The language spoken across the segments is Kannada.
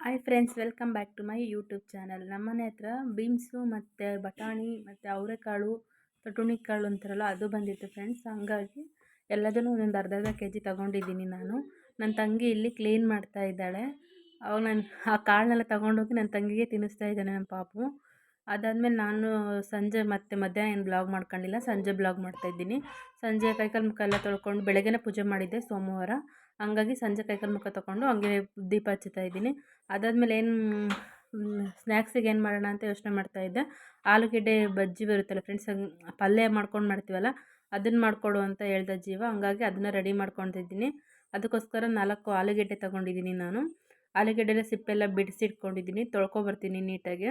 Hi friends, welcome back to my YouTube channel. ನಮ್ಮನೆ ಹತ್ರ ಬೀನ್ಸು ಮತ್ತು ಬಟಾಣಿ ಮತ್ತು ಅವರೆಕಾಳು, ಕಾಳು ಅಂತಾರಲ್ಲ, ಅದು ಬಂದಿತ್ತು ಫ್ರೆಂಡ್ಸ್. ಹಂಗಾಗಿ ಎಲ್ಲದನ್ನು ಒಂದೊಂದು ಅರ್ಧ ಕೆ ಜಿ ತೊಗೊಂಡಿದ್ದೀನಿ ನಾನು. ನನ್ನ ತಂಗಿ ಇಲ್ಲಿ ಕ್ಲೀನ್ ಮಾಡ್ತಾ ಇದ್ದಾಳೆ. ಅವಾಗ ನಾನು ಆ ಕಾಳನ್ನೆಲ್ಲ ತೊಗೊಂಡೋಗಿ ನನ್ನ ತಂಗಿಗೆ ತಿನ್ನಿಸ್ತಾ ಇದ್ದಾನೆ ನಮ್ಮ ಪಾಪು. ಅದಾದಮೇಲೆ ನಾನು ಸಂಜೆ ಮತ್ತು ಮಧ್ಯಾಹ್ನ ಏನು ಬ್ಲಾಗ್ ಮಾಡ್ಕೊಂಡಿಲ್ಲ, ಸಂಜೆ ಬ್ಲಾಗ್ ಮಾಡ್ತಾಯಿದ್ದೀನಿ. ಸಂಜೆ ಕೈಕಾಲು ಮುಖ ಎಲ್ಲ ತೊಳ್ಕೊಂಡು ಬೆಳಗ್ಗೆನೇ ಪೂಜೆ ಮಾಡಿದ್ದೆ ಸೋಮವಾರ. ಹಂಗಾಗಿ ಸಂಜೆ ಕೈಕಾಲು ಮುಖ ತೊಗೊಂಡು ಹಂಗೆ ದೀಪ ಹಚ್ಚುತ್ತಾ ಇದ್ದೀನಿ. ಅದಾದಮೇಲೆ ಸ್ನ್ಯಾಕ್ಸಿಗೆ ಏನು ಮಾಡೋಣ ಅಂತ ಯೋಚನೆ ಮಾಡ್ತಾಯಿದ್ದೆ. ಆಲೂಗೆಡ್ಡೆ ಬಜ್ಜಿ ಬರುತ್ತಲ್ಲ ಫ್ರೆಂಡ್ಸ್, ಪಲ್ಯ ಮಾಡ್ಕೊಂಡು ಮಾಡ್ತೀವಲ್ಲ, ಅದನ್ನು ಮಾಡಿಕೊಡು ಅಂತ ಹೇಳ್ದ ಜೀವ. ಹಂಗಾಗಿ ಅದನ್ನು ರೆಡಿ ಮಾಡ್ಕೊತಿದ್ದೀನಿ. ಅದಕ್ಕೋಸ್ಕರ 4 ಆಲೂಗೆಡ್ಡೆ ತೊಗೊಂಡಿದ್ದೀನಿ ನಾನು. ಆಲೂಗೆಡ್ಡೆಲ್ಲ ಸಿಪ್ಪೆಲ್ಲ ಬಿಡಿಸಿಟ್ಕೊಂಡಿದ್ದೀನಿ. ತೊಳ್ಕೊಬರ್ತೀನಿ ನೀಟಾಗಿ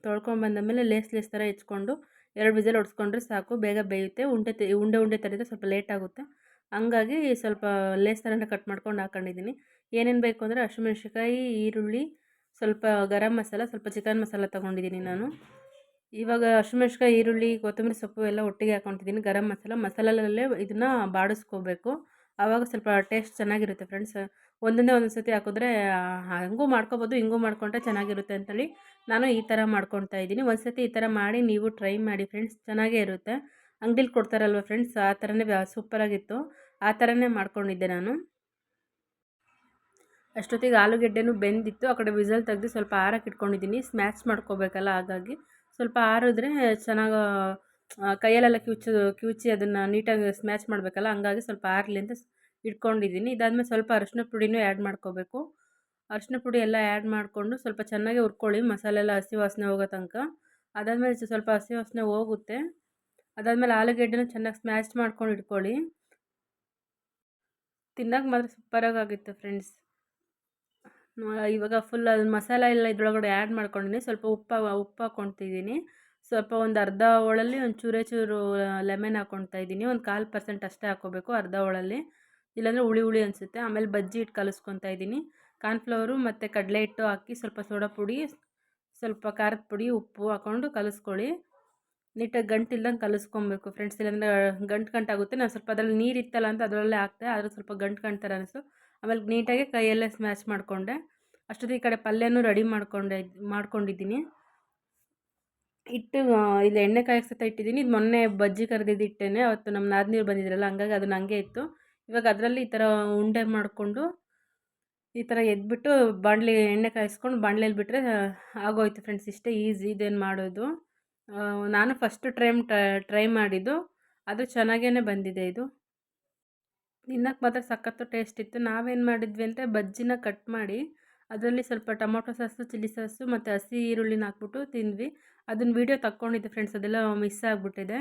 ತೊಳ್ಕೊಂಬಂದಮೇಲೆ ಲೇಸ್ ಥರ ಹೆಚ್ಕೊಂಡು 2 ವಿಸಲ್ ಹೊಡ್ಸ್ಕೊಂಡ್ರೆ ಸಾಕು, ಬೇಗ ಬೇಯುತ್ತೆ. ಉಂಡೆ ಥರ ಇದೆ, ಸ್ವಲ್ಪ ಲೇಟ್ ಆಗುತ್ತೆ. ಹಂಗಾಗಿ ಸ್ವಲ್ಪ ಲೇಸ್ ಥರನೇ ಕಟ್ ಮಾಡ್ಕೊಂಡು ಹಾಕೊಂಡಿದ್ದೀನಿ. ಏನೇನು ಬೇಕು ಅಂದರೆ ಹಸಿಮೆಣ್ಸಿಕಾಯಿ, ಈರುಳ್ಳಿ, ಸ್ವಲ್ಪ ಗರಂ ಮಸಾಲ, ಸ್ವಲ್ಪ ಚಿಕನ್ ಮಸಾಲ ತೊಗೊಂಡಿದ್ದೀನಿ ನಾನು. ಇವಾಗ ಹಸಿಮೆಣ್ಸಿಕಾಯಿ, ಈರುಳ್ಳಿ, ಕೊತ್ತಂಬರಿ ಸೊಪ್ಪು ಎಲ್ಲ ಒಟ್ಟಿಗೆ ಹಾಕ್ಕೊತಿದ್ದೀನಿ. ಗರಂ ಮಸಾಲಲ್ಲೇ ಇದನ್ನು ಬಾಡಿಸ್ಕೋಬೇಕು, ಆವಾಗ ಸ್ವಲ್ಪ ಟೇಸ್ಟ್ ಚೆನ್ನಾಗಿರುತ್ತೆ ಫ್ರೆಂಡ್ಸ್. ಒಂದೊಂದು ಸತಿ ಹಾಕಿದ್ರೆ ಹಂಗೂ ಮಾಡ್ಕೊಬೋದು, ಹಿಂಗೂ ಮಾಡ್ಕೊಂಡ್ರೆ ಚೆನ್ನಾಗಿರುತ್ತೆ ಅಂತೇಳಿ ನಾನು ಈ ಥರ ಮಾಡ್ಕೊತಾ ಇದ್ದೀನಿ. ಒಂದು ಸತಿ ಈ ಥರ ಮಾಡಿ ನೀವು ಟ್ರೈ ಮಾಡಿ ಫ್ರೆಂಡ್ಸ್, ಚೆನ್ನಾಗೇ ಇರುತ್ತೆ. ಅಂಗಡಿಲಿ ಕೊಡ್ತಾರಲ್ವ ಫ್ರೆಂಡ್ಸ್, ಆ ಥರನೇ ಸೂಪರಾಗಿತ್ತು. ಆ ಥರನೇ ಮಾಡ್ಕೊಂಡಿದ್ದೆ ನಾನು. ಅಷ್ಟೊತ್ತಿಗೆ ಆಲೂಗೆಡ್ಡೆನೂ ಬೆಂದಿತ್ತು. ಆ ಕಡೆ ವಿಸಲ್ ತೆಗೆದು ಸ್ವಲ್ಪ ಆರಕ್ಕೆ ಇಟ್ಕೊಂಡಿದ್ದೀನಿ. ಸ್ಮ್ಯಾಶ್ ಮಾಡ್ಕೋಬೇಕಲ್ಲ, ಹಾಗಾಗಿ ಸ್ವಲ್ಪ ಆರಿದ್ರೆ ಚೆನ್ನಾಗಿ ಕೈಯಲ್ಲೆಲ್ಲ ಕಿವುಚಿ ಅದನ್ನು ನೀಟಾಗಿ ಸ್ಮ್ಯಾಶ್ ಮಾಡಬೇಕಲ್ಲ, ಹಂಗಾಗಿ ಸ್ವಲ್ಪ ಆರಲಿ ಅಂತ ಇಟ್ಕೊಂಡಿದ್ದೀನಿ. ಇದಾದಮೇಲೆ ಸ್ವಲ್ಪ ಅರಿಶಿನ ಪುಡಿನೂ ಆ್ಯಡ್ ಮಾಡ್ಕೋಬೇಕು. ಅರಿಶಿನ ಪುಡಿ ಎಲ್ಲ ಆ್ಯಡ್ ಮಾಡಿಕೊಂಡು ಸ್ವಲ್ಪ ಚೆನ್ನಾಗಿ ಹುರ್ಕೊಳ್ಳಿ, ಮಸಾಲೆ ಎಲ್ಲ ಹಸಿ ವಾಸನೆ ಹೋಗೋ ತನಕ. ಅದಾದಮೇಲೆ ಸ್ವಲ್ಪ ಹಸಿ ವಾಸನೆ ಹೋಗುತ್ತೆ. ಅದಾದಮೇಲೆ ಆಲೂಗೆಡ್ಡೆನೂ ಚೆನ್ನಾಗಿ ಸ್ಮ್ಯಾಶ್ ಮಾಡ್ಕೊಂಡು ಇಟ್ಕೊಳ್ಳಿ. ತಿನ್ನೋಕೆ ಮಾತ್ರ ಸೂಪರಾಗಿತ್ತು ಫ್ರೆಂಡ್ಸ್. ಇವಾಗ ಫುಲ್ ಅದು ಮಸಾಲೆ ಎಲ್ಲ ಇದ್ರೊಳಗಡೆ ಆ್ಯಡ್ ಮಾಡ್ಕೊಂಡಿದ್ದೀನಿ. ಸ್ವಲ್ಪ ಉಪ್ಪು ಹಾಕ್ಕೊತಿದ್ದೀನಿ. ಸ್ವಲ್ಪ ಒಂದು ಅರ್ಧ ಹೋಳಲ್ಲಿ ಒಂದು ಚೂರು ಲೆಮನ್ ಹಾಕ್ಕೊತಾ ಇದ್ದೀನಿ. ಒಂದು 1/4% ಅಷ್ಟೇ ಹಾಕ್ಕೋಬೇಕು ಅರ್ಧ ಹೋಳಲ್ಲಿ, ಇಲ್ಲಾಂದರೆ ಹುಳಿ ಅನಿಸುತ್ತೆ. ಆಮೇಲೆ ಬಜ್ಜಿ ಹಿಟ್ಟು ಕಲಿಸ್ಕೊತಾ ಇದ್ದೀನಿ. ಕಾರ್ನ್ಫ್ಲವರು ಮತ್ತು ಕಡಲೆ ಹಿಟ್ಟು ಹಾಕಿ ಸ್ವಲ್ಪ ಸೋಡಾ ಪುಡಿ, ಸ್ವಲ್ಪ ಖಾರದ ಪುಡಿ, ಉಪ್ಪು ಹಾಕ್ಕೊಂಡು ಕಲಿಸ್ಕೊಳ್ಳಿ. ನೀಟಾಗಿ ಗಂಟಿಲ್ದಂಗೆ ಕಲಿಸ್ಕೊಬೇಕು ಫ್ರೆಂಡ್ಸ್, ಇಲ್ಲಾಂದರೆ ಗಂಟಾಗುತ್ತೆ. ನಾನು ಸ್ವಲ್ಪ ಅದರಲ್ಲಿ ನೀರು ಇತ್ತಲ್ಲ ಅಂತ ಅದರಲ್ಲೇ ಹಾಕ್ತೆ, ಆದರೆ ಸ್ವಲ್ಪ ಗಂಟು ಥರ ಅನಿಸ್ತು. ಆಮೇಲೆ ನೀಟಾಗಿ ಕೈಯಲ್ಲೇ ಸ್ಮ್ಯಾಶ್ ಮಾಡಿಕೊಂಡೆ. ಅಷ್ಟೊತ್ತಿಗೆ ಈ ಕಡೆ ಪಲ್ಯನೂ ರೆಡಿ ಮಾಡ್ಕೊಂಡಿದ್ದೀನಿ. ಇಲ್ಲಿ ಎಣ್ಣೆ ಕಾಯಿಸ್ತಾ ಇಟ್ಟಿದ್ದೀನಿ. ಇದು ಮೊನ್ನೆ ಬಜ್ಜಿ ಕರೆದಿದ್ದು ಇಟ್ಟೇನೆ, ಅವತ್ತು ನಮ್ಮ ನಾದಿನಿಯರು ಬಂದಿದ್ರಲ್ಲ, ಹಂಗಾಗಿ ಅದನ್ನ ಹಂಗೆ ಇತ್ತು. ಇವಾಗ ಅದರಲ್ಲಿ ಈ ಥರ ಉಂಡೆ ಮಾಡಿಕೊಂಡು ಈ ಥರ ಎದ್ಬಿಟ್ಟು ಎಣ್ಣೆ ಕಾಯಿಸ್ಕೊಂಡು ಬಾಣಲೆಯಲ್ಲಿ ಬಿಟ್ಟರೆ ಆಗೋಯ್ತು ಫ್ರೆಂಡ್ಸ್. ಇಷ್ಟೇ ಈಸಿ, ಇದೇನು ಮಾಡೋದು. ನಾನು ಫಸ್ಟ್ ಟ್ರೈ ಮಾಡಿದ್ದು, ಅದು ಚೆನ್ನಾಗೇ ಬಂದಿದೆ. ಇದು ತಿನ್ನೋಕೆ ಮಾತ್ರ ಸಖತ್ತು ಟೇಸ್ಟ್ ಇತ್ತು. ನಾವೇನು ಮಾಡಿದ್ವಿ ಅಂದರೆ ಬಜ್ಜಿನ ಕಟ್ ಮಾಡಿ ಅದರಲ್ಲಿ ಸ್ವಲ್ಪ ಟೊಮೊಟೊ ಸಾಸು, ಚಿಲ್ಲಿ ಸಾಸು ಮತ್ತು ಹಸಿ ಈರುಳ್ಳಿನ ಹಾಕ್ಬಿಟ್ಟು ತಿಂದ್ವಿ. ಅದನ್ನ ವೀಡಿಯೋ ತಕ್ಕೊಂಡಿದ್ದೆ ಫ್ರೆಂಡ್ಸ್, ಅದೆಲ್ಲ ಮಿಸ್ ಆಗಿಬಿಟ್ಟಿದೆ.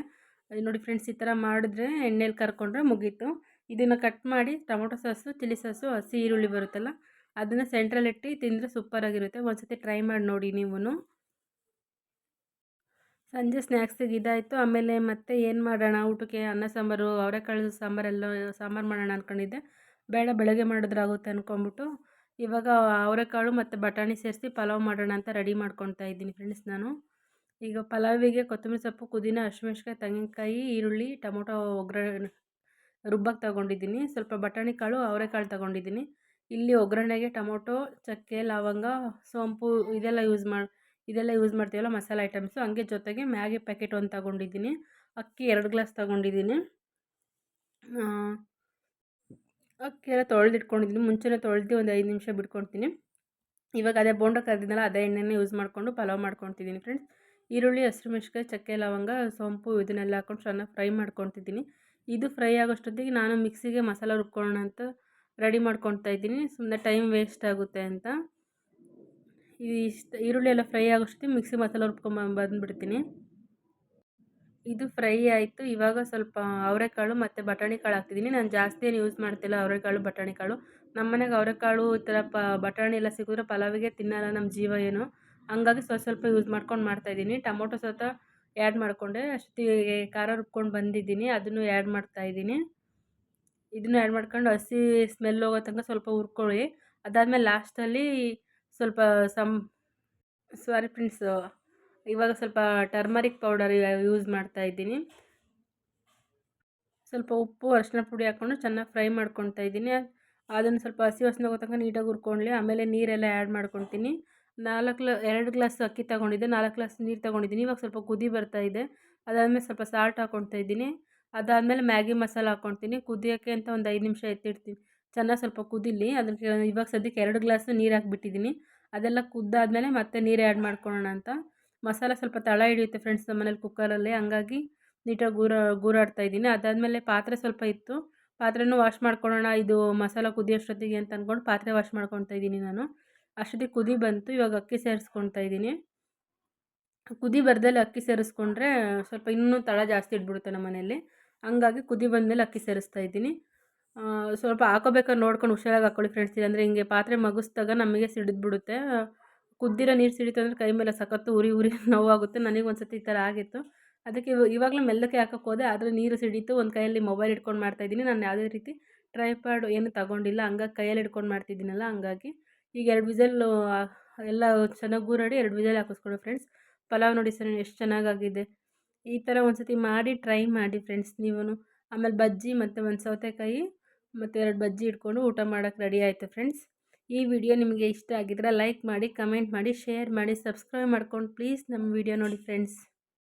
ನೋಡಿ ಫ್ರೆಂಡ್ಸ್, ಈ ಥರ ಮಾಡಿದ್ರೆ ಎಣ್ಣೆಲಿ ಕರ್ಕೊಂಡ್ರೆ ಮುಗೀತು. ಇದನ್ನು ಕಟ್ ಮಾಡಿ ಟೊಮೊಟೊ ಸಾಸು, ಚಿಲ್ಲಿ ಸಾಸು, ಹಸಿ ಈರುಳ್ಳಿ ಬರುತ್ತಲ್ಲ, ಅದನ್ನು ಸೆಂಟ್ರಲ್ಲಿ ಇಟ್ಟು ತಿಂದರೆ ಸೂಪರಾಗಿರುತ್ತೆ. ಒಂದ್ಸತಿ ಟ್ರೈ ಮಾಡಿ ನೋಡಿ ನೀವು. ಸಂಜೆ ಸ್ನ್ಯಾಕ್ಸಿಗೆ ಇದಾಯಿತು. ಆಮೇಲೆ ಮತ್ತೆ ಏನು ಮಾಡೋಣ ಊಟಕ್ಕೆ, ಅನ್ನ ಸಾಂಬಾರು, ಅವರೆಕಾಳು ಸಾಂಬಾರು ಮಾಡೋಣ ಅಂದ್ಕೊಂಡಿದ್ದೆ. ಬೇಡ, ಬೆಳಗ್ಗೆ ಮಾಡಿದ್ರಾಗುತ್ತೆ ಅಂದ್ಕೊಂಬಿಟ್ಟು ಇವಾಗ ಅವರೆಕಾಳು ಮತ್ತು ಬಟಾಣಿ ಸೇರಿಸಿ ಪಲಾವ್ ಮಾಡೋಣ ಅಂತ ರೆಡಿ ಮಾಡ್ಕೊತಾ ಇದ್ದೀನಿ ಫ್ರೆಂಡ್ಸ್ ನಾನು. ಈಗ ಪಲಾವಿಗೆ ಕೊತ್ತಂಬರಿ ಸೊಪ್ಪು, ಪುದೀನ, ಹಸಿಮೆಣ್ಸಿಕಾಯಿ, ತೆಂಗಿನಕಾಯಿ, ಈರುಳ್ಳಿ, ಟೊಮೊಟೊ ರುಬ್ಬಕ್ಕೆ ತೊಗೊಂಡಿದ್ದೀನಿ. ಸ್ವಲ್ಪ ಬಟಾಣಿ ಕಾಳು, ಅವರೆಕಾಳು ತೊಗೊಂಡಿದ್ದೀನಿ. ಇಲ್ಲಿ ಒಗ್ಗರಣೆಗೆ ಟೊಮೊಟೊ, ಚಕ್ಕೆ, ಲವಂಗ, ಸೋಂಪು ಇದೆಲ್ಲ ಯೂಸ್ ಮಾಡ್ತೀವಲ್ಲ ಮಸಾಲೆ ಐಟಮ್ಸು. ಹಂಗೆ ಜೊತೆಗೆ ಮ್ಯಾಗಿ ಪ್ಯಾಕೆಟ್ ಒಂದು ತೊಗೊಂಡಿದ್ದೀನಿ. ಅಕ್ಕಿ 2 ಗ್ಲಾಸ್ ತೊಗೊಂಡಿದ್ದೀನಿ. ಅಕ್ಕಿ ಎಲ್ಲ ತೊಳೆದಿಟ್ಕೊಂಡಿದ್ದೀನಿ. ಮುಂಚೆನೇ ತೊಳೆದು ಒಂದು 5 ನಿಮಿಷ ಬಿಟ್ಕೊಳ್ತೀನಿ. ಇವಾಗ ಅದೇ ಬೋಂಡ ಕರೆದಿದ್ದಲ್ಲ, ಅದೇ ಎಣ್ಣೆನೇ ಯೂಸ್ ಮಾಡಿಕೊಂಡು ಪಲಾವ್ ಮಾಡ್ಕೊತಿದ್ದೀನಿ ಫ್ರೆಂಡ್ಸ್. ಈರುಳ್ಳಿ, ಹಸಿಮೆಣ್ಸಿಕಾಯಿ, ಚಕ್ಕೆ, ಲವಂಗ, ಸೋಂಪು ಇದನ್ನೆಲ್ಲ ಹಾಕ್ಕೊಂಡು ಚೆನ್ನಾಗಿ ಫ್ರೈ ಮಾಡ್ಕೊತಿದ್ದೀನಿ. ಇದು ಫ್ರೈ ಆಗೋಷ್ಟೊತ್ತಿಗೆ ನಾನು ಮಿಕ್ಸಿಗೆ ಮಸಾಲ ರುಬ್ಕೊಳ್ಳೋಣ ಅಂತ ರೆಡಿ ಮಾಡ್ಕೊತಾ ಇದ್ದೀನಿ, ಸುಮ್ಮನೆ ಟೈಮ್ ವೇಸ್ಟ್ ಆಗುತ್ತೆ ಅಂತ. ಈರುಳ್ಳಿ ಎಲ್ಲ ಫ್ರೈ ಆಗೋಷ್ಟೊತ್ತಿಗೆ ಮಿಕ್ಸಿ ಮಸಾಲ ಬಂದುಬಿಡ್ತೀನಿ. ಇದು ಫ್ರೈ ಆಯಿತು. ಇವಾಗ ಸ್ವಲ್ಪ ಅವರೆಕಾಳು ಮತ್ತು ಬಟಾಣಿ ಕಾಳು ಹಾಕ್ತಿದ್ದೀನಿ. ನಾನು ಜಾಸ್ತಿ ಏನು ಯೂಸ್ ಮಾಡ್ತಿಲ್ಲ ಅವರೆಕಾಳು, ಬಟಾಣಿ ಕಾಳು. ನಮ್ಮ ಮನೆಗೆ ಅವರೆಕಾಳು ಈ ಥರ ಬಟಾಣಿ ಎಲ್ಲ ಸಿಕ್ಕಿದ್ರೆ ಪಲಾವಿಗೆ ತಿನ್ನಲ್ಲ ನಮ್ಮ ಜೀವ ಏನು, ಹಂಗಾಗಿ ಸ್ವಲ್ಪ ಯೂಸ್ ಮಾಡ್ಕೊಂಡು ಮಾಡ್ತಾಯಿದ್ದೀನಿ. ಟೊಮೊಟೊ ಸಹಿತ ಆ್ಯಡ್ ಮಾಡಿಕೊಂಡೆ. ಅಷ್ಟೊತ್ತಿಗೆ ಖಾರ ರುಬ್ಕೊಂಡು ಬಂದಿದ್ದೀನಿ, ಅದನ್ನು ಆ್ಯಡ್ ಮಾಡ್ತಾಯಿದ್ದೀನಿ. ಇದನ್ನು ಆ್ಯಡ್ ಮಾಡ್ಕೊಂಡು ಹಸಿ ಸ್ಮೆಲ್ ಹೋಗೋ ತನಕ ಸ್ವಲ್ಪ ಹುರ್ಕೊಳ್ಳಿ. ಅದಾದಮೇಲೆ ಲಾಸ್ಟಲ್ಲಿ ಸ್ವಲ್ಪ ಸಾರಿ ಫ್ರೆಂಡ್ಸ್, ಇವಾಗ ಸ್ವಲ್ಪ ಟರ್ಮರಿಕ್ ಪೌಡರ್ ಯೂಸ್ ಮಾಡ್ತಾಯಿದ್ದೀನಿ. ಸ್ವಲ್ಪ ಉಪ್ಪು, ಅರಿಶಿನ ಪುಡಿ ಹಾಕ್ಕೊಂಡು ಚೆನ್ನಾಗಿ ಫ್ರೈ ಮಾಡ್ಕೊತಾ ಇದ್ದೀನಿ. ಅದನ್ನು ಸ್ವಲ್ಪ ಹಸಿ ವಾಸನೆ ಹೋಗೋ ತನಕ ನೀಟಾಗಿ ಹುರ್ಕೊಳ್ಳಿ. ಆಮೇಲೆ ನೀರೆಲ್ಲ ಆ್ಯಡ್ ಮಾಡ್ಕೊತೀನಿ. 2 ಗ್ಲಾಸ್ ಅಕ್ಕಿ ತೊಗೊಂಡಿದ್ದೆ, 4 ಗ್ಲಾಸ್ ನೀರು ತೊಗೊಂಡಿದ್ದೀನಿ. ಇವಾಗ ಸ್ವಲ್ಪ ಕುದಿ ಬರ್ತಾ ಇದೆ. ಅದಾದಮೇಲೆ ಸ್ವಲ್ಪ ಸಾಲ್ಟ್ ಹಾಕ್ಕೊಳ್ತಾ ಇದ್ದೀನಿ. ಅದಾದಮೇಲೆ ಮ್ಯಾಗಿ ಮಸಾಲ ಹಾಕ್ಕೊಳ್ತೀನಿ. ಕುದಿಯೋಕ್ಕೆ ಅಂತ ಒಂದು 5 ನಿಮಿಷ ಎತ್ತಿಡ್ತೀನಿ. ಚೆನ್ನಾಗಿ ಸ್ವಲ್ಪ ಕುದೀಲಿ. ಅದಕ್ಕೆ ಇವಾಗ ಸದ್ಯಕ್ಕೆ 2 ಗ್ಲಾಸ್ ನೀರು ಹಾಕ್ಬಿಟ್ಟಿದ್ದೀನಿ. ಅದೆಲ್ಲ ಕುದ್ದಾದಮೇಲೆ ಮತ್ತೆ ನೀರು ಆ್ಯಡ್ ಮಾಡ್ಕೊಳ್ಳೋಣ ಅಂತ. ಮಸಾಲ ಸ್ವಲ್ಪ ತಳ ಹಿಡಿಯುತ್ತೆ ಫ್ರೆಂಡ್ಸ್ ನಮ್ಮನೇಲಿ ಕುಕ್ಕರಲ್ಲಿ, ಹಂಗಾಗಿ ನೀಟಾಗಿ ಗೂರಾಡ್ತಾ ಇದ್ದೀನಿ. ಅದಾದಮೇಲೆ ಪಾತ್ರೆ ಸ್ವಲ್ಪ ಇತ್ತು, ಪಾತ್ರೆನೂ ವಾಶ್ ಮಾಡ್ಕೊಳ್ಳೋಣ ಇದು ಮಸಾಲ ಕುದಿಯೋಷ್ಟೊತ್ತಿಗೆ ಅಂತ ಅಂದ್ಕೊಂಡು ಪಾತ್ರೆ ವಾಶ್ ಮಾಡ್ಕೊತಾ ಇದ್ದೀನಿ ನಾನು. ಅಷ್ಟೊತ್ತಿಗೆ ಕುದಿ ಬಂತು. ಇವಾಗ ಅಕ್ಕಿ ಸೇರಿಸ್ಕೊತಾ ಇದ್ದೀನಿ. ಕುದಿ ಬರ್ದಲ್ಲಿ ಅಕ್ಕಿ ಸೇರಿಸ್ಕೊಂಡ್ರೆ ಸ್ವಲ್ಪ ಇನ್ನೂ ತಳ ಜಾಸ್ತಿ ಇಟ್ಬಿಡುತ್ತೆ ನಮ್ಮ ಮನೇಲಿ, ಹಂಗಾಗಿ ಕುದಿ ಬಂದಮೇಲೆ ಅಕ್ಕಿ ಸೇರಿಸ್ತಾ ಇದ್ದೀನಿ. ಸ್ವಲ್ಪ ಹಾಕೋಬೇಕಾದ್ರೆ ನೋಡ್ಕೊಂಡು ಹುಷಾರಾಗಿ ಹಾಕ್ಕೊಳ್ಳಿ ಫ್ರೆಂಡ್ಸ್, ಇಲ್ಲಾಂದರೆ ಹಿಂಗೆ ಪಾತ್ರೆ ಮಗಿಸ್ದಾಗ ನಮಗೆ ಸಿಡಿದ್ಬಿಡುತ್ತೆ. ಕುದ್ದಿರೋ ನೀರು ಸಿಡಿತು ಅಂದರೆ ಕೈ ಮೇಲೆ ಸಖತ್ತು ಉರಿ ನೋವಾಗುತ್ತೆ. ನನಗೆ ಒಂದು ಸತಿ ಈ ಥರ ಆಗಿತ್ತು. ಅದಕ್ಕೆ ಇವಾಗಲೂ ಮೆಲ್ಲಕ್ಕೆ ಹಾಕೋಕ್ಕೆ ಹೋದೆ, ಆದರೆ ನೀರು ಸಿಡೀತು. ಒಂದು ಕೈಯಲ್ಲಿ ಮೊಬೈಲ್ ಹಿಡ್ಕೊಂಡು ಮಾಡ್ತಾಯಿದ್ದೀನಿ. ನಾನು ಯಾವುದೇ ರೀತಿ ಟ್ರೈಪಾಡ್ ಏನು ತಗೊಂಡಿಲ್ಲ, ಹಂಗಾಗಿ ಕೈಯಲ್ಲಿ ಹಿಡ್ಕೊಂಡು ಮಾಡ್ತಿದ್ದೀನಲ್ಲ, ಹಂಗಾಗಿ ಈಗ 2 ವಿಸಲ್ಲು ಎಲ್ಲ ಚೆನ್ನಾಗಿ ಗೂರಾಡಿ 2 ವಿಸಲ್ ಹಾಕಿಸ್ಕೊಳ್ಳಿ ಫ್ರೆಂಡ್ಸ್. ಪಲಾವ್ ನೋಡಿ ಸರ್ ಎಷ್ಟು ಚೆನ್ನಾಗಾಗಿದೆ. ಈ ಥರ ಒಂದು ಸತಿ ಮಾಡಿ ಟ್ರೈ ಮಾಡಿ ಫ್ರೆಂಡ್ಸ್ ನೀವೂ. ಆಮೇಲೆ ಬಜ್ಜಿ ಮತ್ತು ಒಂದು ಸೌತೆಕಾಯಿ ಮತ್ತು 2 ಬಜ್ಜಿ ಇಟ್ಕೊಂಡು ಊಟ ಮಾಡೋಕ್ಕೆ ರೆಡಿ ಆಯಿತು ಫ್ರೆಂಡ್ಸ್. ಈ ವಿಡಿಯೋ ನಿಮಗೆ ಇಷ್ಟ ಆಗಿದ್ರೆ ಲೈಕ್ ಮಾಡಿ, ಕಮೆಂಟ್ ಮಾಡಿ, ಶೇರ್ ಮಾಡಿ, ಸಬ್ಸ್ಕ್ರೈಬ್ ಮಾಡ್ಕೊಂಡು ಪ್ಲೀಸ್ ನಮ್ಮ ವಿಡಿಯೋ ನೋಡಿ ಫ್ರೆಂಡ್ಸ್.